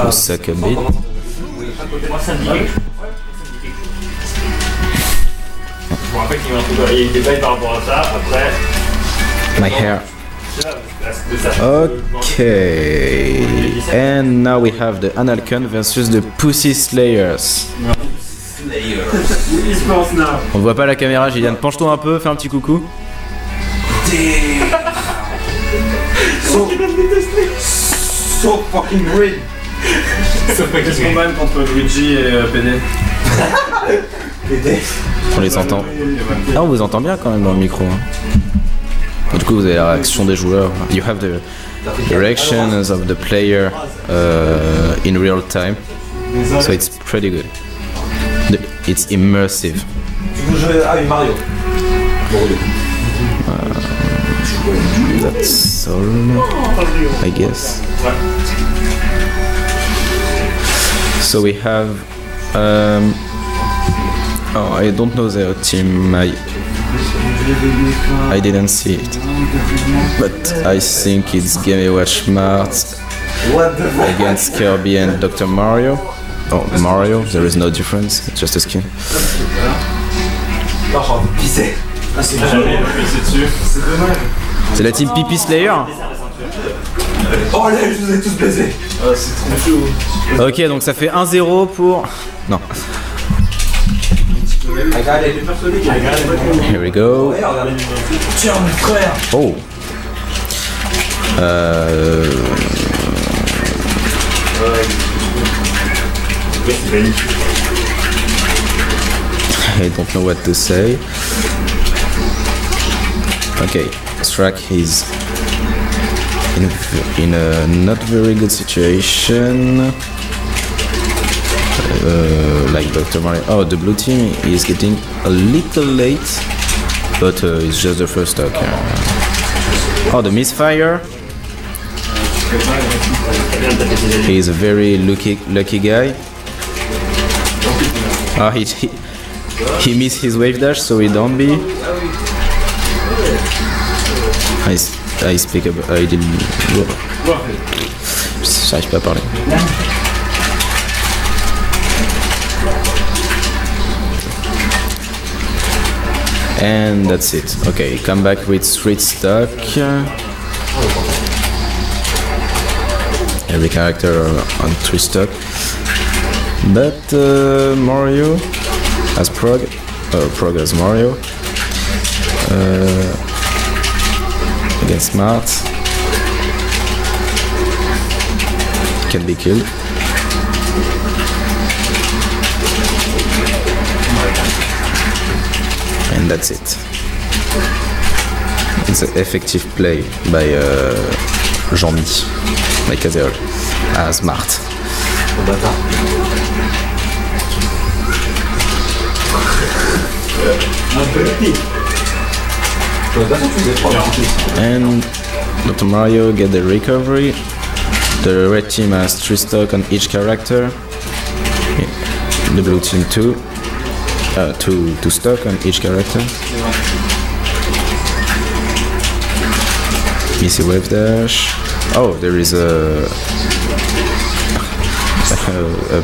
who suck a bit. Moi, ça me dit quelque chose. Je me rappelle qu'il y a eu un détail par rapport à ça. Après. My hair. Okay, and now we have the Analcon versus the Pussy Slayers. On voit pas la caméra, Gillian. Penche-toi un peu, fais un petit coucou. So fucking great. Qu'est-ce qu'on gagne contre Luigi et PD? On les entend. Ah, on vous entend bien quand même dans le micro. Hein. Et du coup, vous avez la réaction des joueurs. You have the reactions of the player in real time. So it's pretty good. It's immersive. Tu veux jouer avec Mario? That's all, I guess. So we have. Oh, I don't know their team. I didn't see it, but I think it's Game & Watch Mart against Kirby and Dr. Mario. Oh, Mario, there is no difference, it's just a skin. C'est la team Pipi Slayer. Oh là, je vous ai tous baisé. C'est trop chaud. Ok, donc ça fait 1-0 pour... Non. Here we go. Tiens, mon frère. Oh. I don't know what to say. Okay, Strack is in a not very good situation. Like Dr. Mario. Oh, the blue team is getting a little late, but it's just the first stock. Oh, the misfire. He's a very lucky guy. Oh, he missed his wave dash, so he don't be. I speak up. I didn't. J'arrive pas à parler. And that's it. Okay, come back with street stock. Every character on 3 stock. But Mario as Prog. Prog as Mario. Against Mart. Can be killed. And that's it. It's an effective play by Jean-Mi, by Kazeol, as Mart. And Dr. Mario get the recovery. The red team has 3 stock on each character. The blue team 2. Two stock on each character. Easy wave dash. Oh, there is a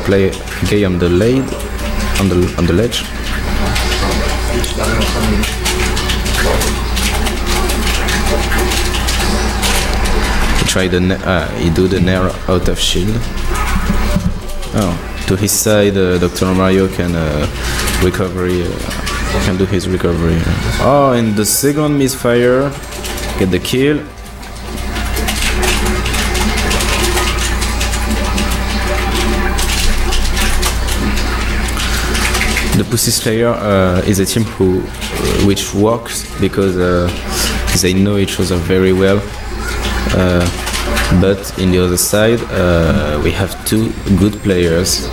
play gay on the lead, on the ledge. He tried he do the nair out of shield. Oh, to his side, Dr. Mario can can do his recovery. Oh, and the second misfire, get the kill. The Pussy Slayer is a team which works because they know each other very well. But in the other side, we have 2 good players.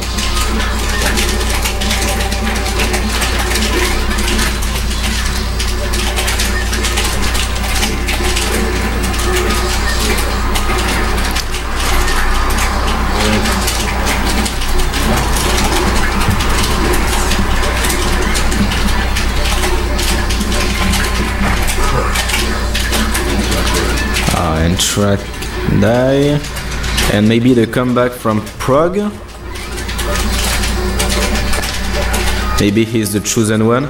And Track die. And maybe the comeback from Prague. Maybe he's the chosen one.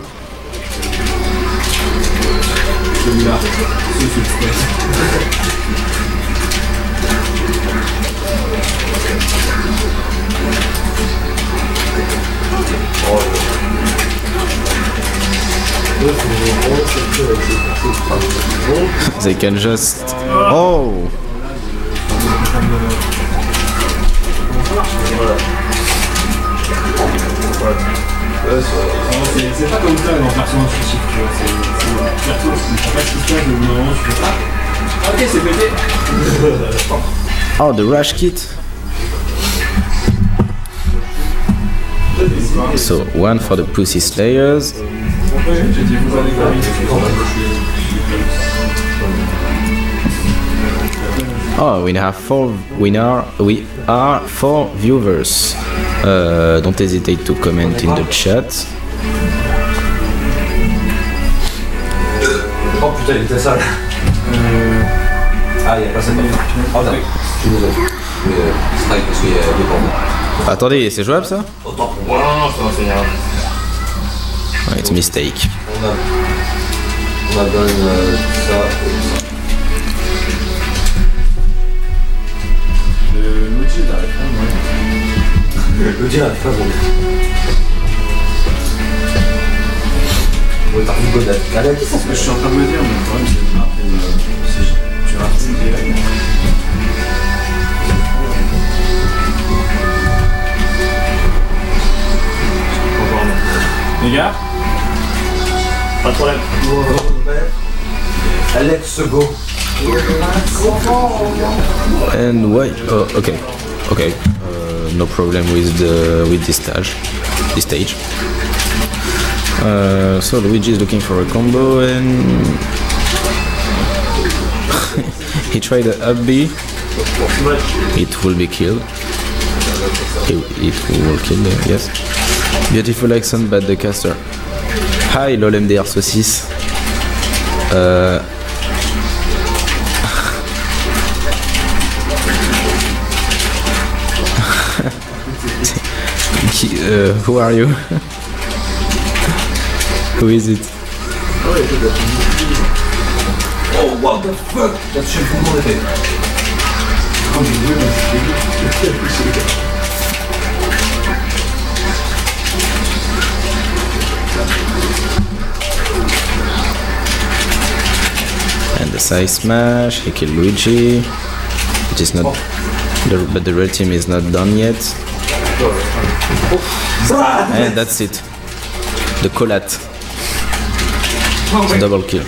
They can just... Oh! C'est pas comme ça dans version intuitive, tu vois. C'est perso, tu sais pas ce qui se passe, au bout d'un moment tu fais ah, ok, c'est pété. Oh, the rush kit. So, one for the Pussy Slayers. J'ai dit vous allez Oh, we are four viewers. Don't hesitate to comment in the chat. Oh putain, il était sale. Ah, il y a pas ça. Oh non, je suis désolé. Mais parce qu'il y a deux cordes. Attendez, c'est jouable ça? Autant pour Non, moi. non, ça va, c'est rien. Oh, it's a mistake. On a donné ça. Le Luigi n'arrive pas, Le dire pas bon. Oui, t'as vu Godette. c'est ce que je suis en train de me dire, mais le problème c'est que tu rates une direct. Encore non. Les gars, Pas de problème. Alex Go. And why? Oh, okay, okay. No problem with this stage. So Luigi is looking for a combo and he tried a up B. It will be killed. It will kill, yes. Beautiful accent, but the caster. Hi, lol MDR saucisse. Who are you? Who is it? Oh, what the fuck? T'as touché le fond de l'épée. And the side smash, he killed Luigi. It is not, but the red team is not done yet. And that's it. The collat. It's a double kill.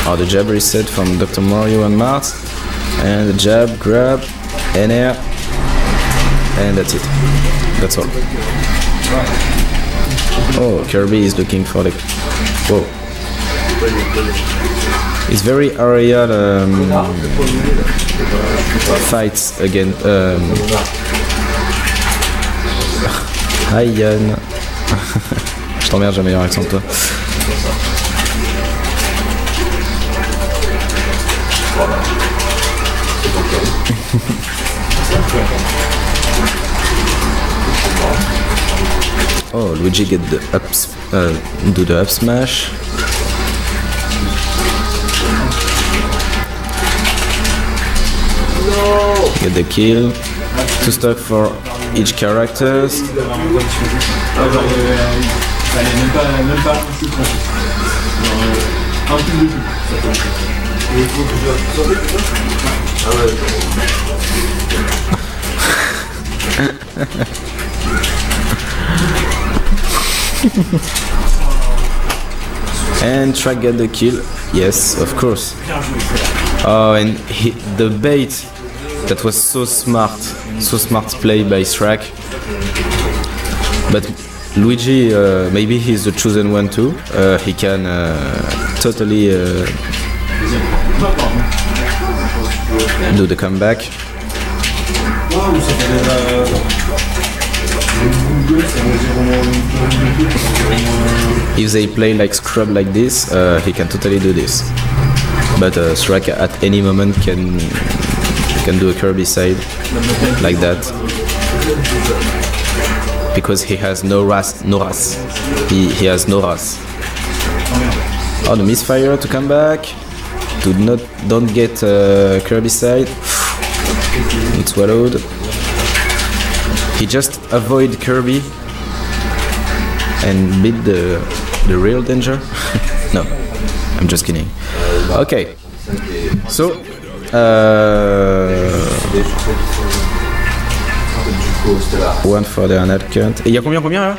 Oh, the jab reset from Dr. Mario and Mars. And the jab, grab, and air. And that's it. That's all. Oh, Kirby is looking for the... Whoa. It's very aerial fights again. Hi Yann. Je t'emmerde, j'ai un meilleur accent que toi. Oh, Luigi get the ups, do the up smash. Get the kill. 2 stock for each characters. And Track get the kill. Yes, of course. Oh, and the bait, that was so smart play by Shrek. But Luigi, maybe he's the chosen one too. He can totally do the comeback. If they play like scrub like this, he can totally do this. But Shrek at any moment can do a Kirby side like that. Because he has no ras. He has no ras. Oh, the misfire to come back. Don't get Kirby side. It's swallowed. He just avoid Kirby and beat the real danger. No, I'm just kidding. Okay, so one for the Anarchant. Et il y a combien là?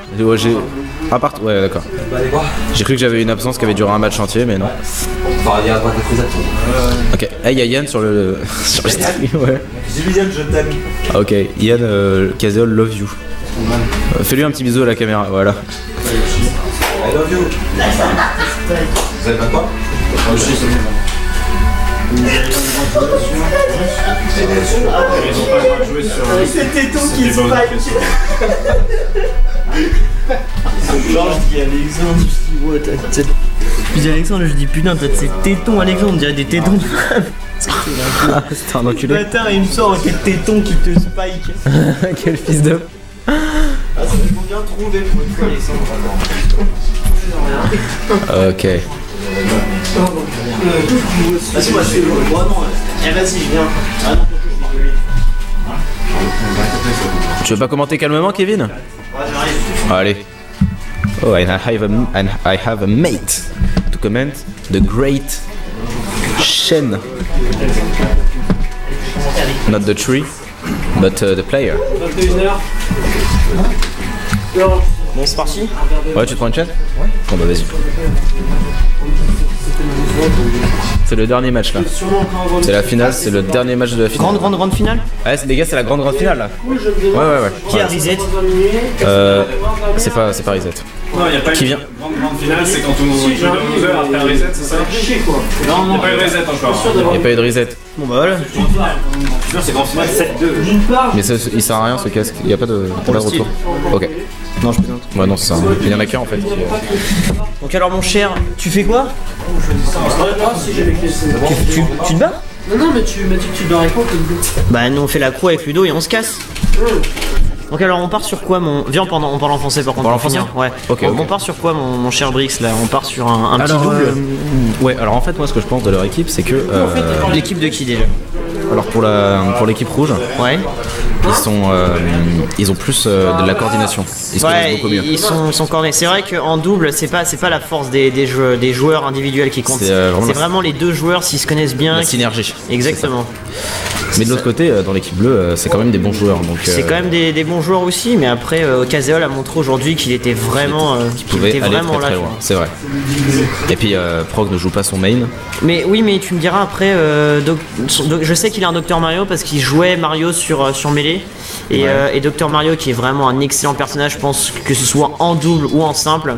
Ouais, d'accord. J'ai cru que j'avais une absence qui avait duré un match entier, mais non. Ok, hey, il y a Yann sur le stream, ouais. Yann, je t'aime. Ok, Yann, Kazeol love you. Fais-lui un petit bisou à la caméra, voilà. I love you. Vous avez pas quoi? C'est Téton qui se fight. Genre je dis Alexandre, je dis ouais, je dis Alexandre, je dis putain t'as de ces tétons Alexandre, on dirait des tétons de femme. C'était un enculé. Le bâtard il me sort quel téton qui te spike. Quel fils de... Ah ça fait bien trouvé pour une fois Alexandre. Ok. Vas-y moi je fais le vraiment. Eh vas-y je viens. Ah non je vais Tu veux pas commenter calmement, Kevin? Ouais j'arrive. Allez. Oh, and I have a mate to comment the great Shen. Not the tree, but the player. 21h. Bon c'est parti. Ouais, tu te prends une chaîne? Ouais. Bon bah vas-y. C'est le dernier match là. C'est la finale, c'est le dernier match de la finale. Grande finale. Ouais, les gars, c'est la grande finale là. Ouais. Qui a reset? C'est pas reset. Non, il n'y a pas Qui une vient? grande finale, c'est quand on joue dans 12 heures après un reset, c'est ça? Non, il n'y a pas eu de reset encore. Il n'y a pas eu de reset. Bon bah voilà. C'est grand finale 7-2. Mais il sert à rien ce casque, il n'y a pas de retour. Ok. Non je plaisante. Ouais, non, c'est ça. Il y en a qu'un en fait. Donc alors mon cher, tu fais quoi? Tu te bats? Non, mais tu m'as dit que tu dois répondre. Bah nous on fait la croix avec Ludo et on se casse. Donc alors on part sur quoi mon... Viens on parle en français par contre. On parle en pour finir. français. Ouais. Ok, on ok. part sur quoi mon cher Brix là? On part sur un petit double. Ouais, alors en fait, moi ce que je pense de leur équipe, c'est que. L'équipe de qui déjà? Alors pour l'équipe rouge, Ouais. ils ont plus de la coordination. Ils se connaissent Ouais, beaucoup mieux. ils sont coordonnés. C'est vrai qu'en double, c'est pas la force des joueurs individuels qui compte. C'est, vraiment vraiment les deux joueurs s'ils se connaissent bien. La synergie. Exactement. Mais de l'autre côté, dans l'équipe bleue, c'est quand même des bons joueurs. Donc, C'est quand même des bons joueurs aussi, mais après, Kazeol a montré aujourd'hui qu'il était vraiment, qui pouvait aller vraiment très là. loin. C'est vrai. Et puis Prog ne joue pas son main. Mais oui, mais tu me diras après, je sais qu'il a un Dr Mario parce qu'il jouait Mario sur Melee. Et Dr Mario qui est vraiment un excellent personnage, je pense que ce soit en double ou en simple.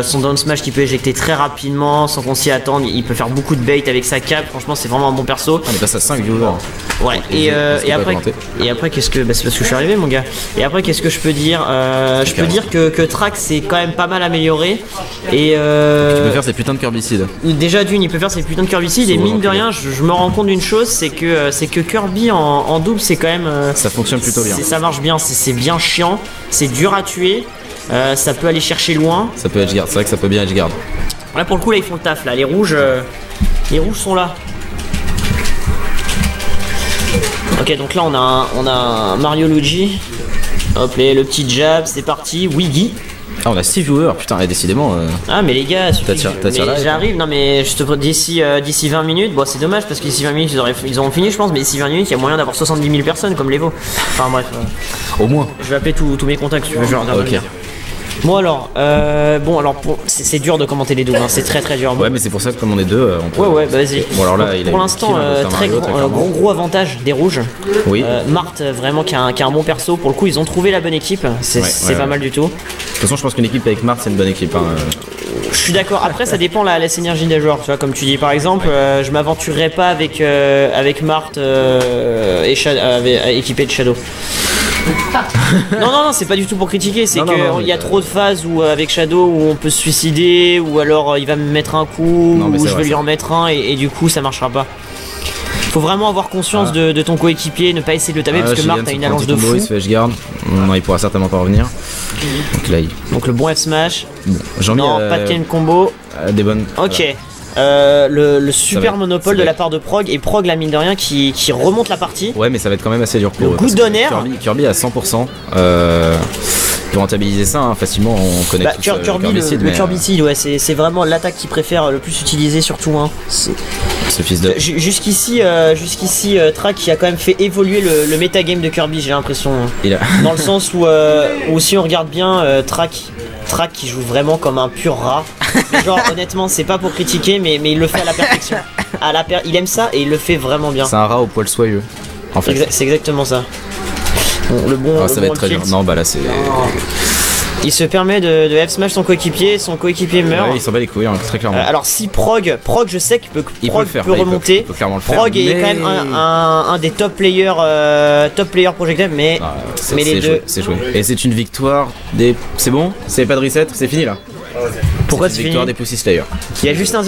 Son down smash qui peut éjecter très rapidement sans qu'on s'y attende, il peut faire beaucoup de bait avec sa cape, franchement c'est vraiment un bon perso. On est passé à 5 viewers. Ouais, et après qu'est-ce que. Bah, c'est parce que je suis arrivé mon gars. Et après qu'est-ce que je peux dire? Je peux dire que Trax c'est quand même pas mal amélioré. Et Il peut faire ses putains de Kirbycides. déjà d'une, il peut faire ses putains de Kirbycides et mine de rien, je me rends compte d'une chose, c'est que Kirby en double c'est quand même. Ça fonctionne plutôt bien. Ça marche bien, c'est bien chiant, c'est dur à tuer, ça peut aller chercher loin. Ça peut edgeguard, c'est vrai que ça peut bien edgeguard. Là pour le coup là ils font le taf là, les rouges sont là. Ok donc là on a un Mario Luigi. Hop le petit jab, c'est parti, Wiggy. Ah on a 6 viewers, putain, et décidément. Ah mais les gars, t'as tiré là, j'arrive, non mais je te d'ici 20 minutes, bon c'est dommage parce que d'ici 20 minutes ils auront fini je pense, mais d'ici 20 minutes il y a moyen d'avoir 70 000 personnes comme les veaux. Enfin bref. Au moins. Je vais appeler tous mes contacts si tu veux, je vais regarder. Ok. Bon alors, c'est dur de commenter les doubles, hein, c'est très dur. Ouais mais c'est pour ça que comme on est deux, on peut... Ouais bah vas-y. Bon alors là il a pour l'instant très gros avantage des rouges. Oui. Marthe vraiment qui a un bon perso, pour le coup ils ont trouvé la bonne équipe, c'est pas mal du tout. De toute façon je pense qu'une équipe avec Marthe c'est une bonne équipe. Hein. Je suis d'accord, après ça dépend la synergie des joueurs, tu vois, comme tu dis par exemple, je m'aventurerais pas avec Marthe équipé de Shadow. Non, c'est pas du tout pour critiquer, c'est Non, non, non, qu'il y a mais, trop de phases où avec Shadow où on peut se suicider, ou alors il va me mettre un coup, Non, mais ou c'est je vrai, vais lui ça. en mettre un, et du coup ça marchera pas. Faut vraiment avoir conscience de ton coéquipier, ne pas essayer de le taper, parce que Marc a une allonge de fou. Il se fait edgeguard. Non, il pourra certainement pas revenir. Donc là, Donc le bon F-smash. j'en ai Non, pas de Ken combo. des bonnes. Ok. Le super monopole de la part de Prog, et Prog la mine de rien qui remonte la partie. Ouais, mais ça va être quand même assez dur pour Le eux. good parce que d'honneur. Kirby à 100%. Pour rentabiliser ça, hein, facilement, on connaît tous Kirby, Seed, le mais, Kirby Seed, ouais, c'est vraiment l'attaque qu'il préfère le plus utiliser, surtout. Hein. ce fils de. Jusqu'ici, Track qui a quand même fait évoluer le metagame de Kirby, j'ai l'impression. Hein. Il a... Dans le sens où si on regarde bien, Track qui joue vraiment comme un pur rat. Genre, honnêtement, c'est pas pour critiquer, mais il le fait à la perfection. Il aime ça et il le fait vraiment bien. C'est un rat au poil soyeux, en fait. C'est exactement ça. Bon, le bon. Ça va être très dur. Non, bah là, c'est. Il se permet de F-smash son coéquipier meurt. Ouais, il s'en bat les couilles, hein, très clairement. Alors si Prog, je sais qu'il peut, Il peut le faire, remonter. il peut clairement le faire. Prog est quand même un des top players projectiles, mais les deux. C'est joué. Et c'est une victoire des. C'est bon? C'est pas de reset? C'est fini là? Pourquoi c'est c'est une victoire fini? des Pussy Slayer. Il y a juste un 0.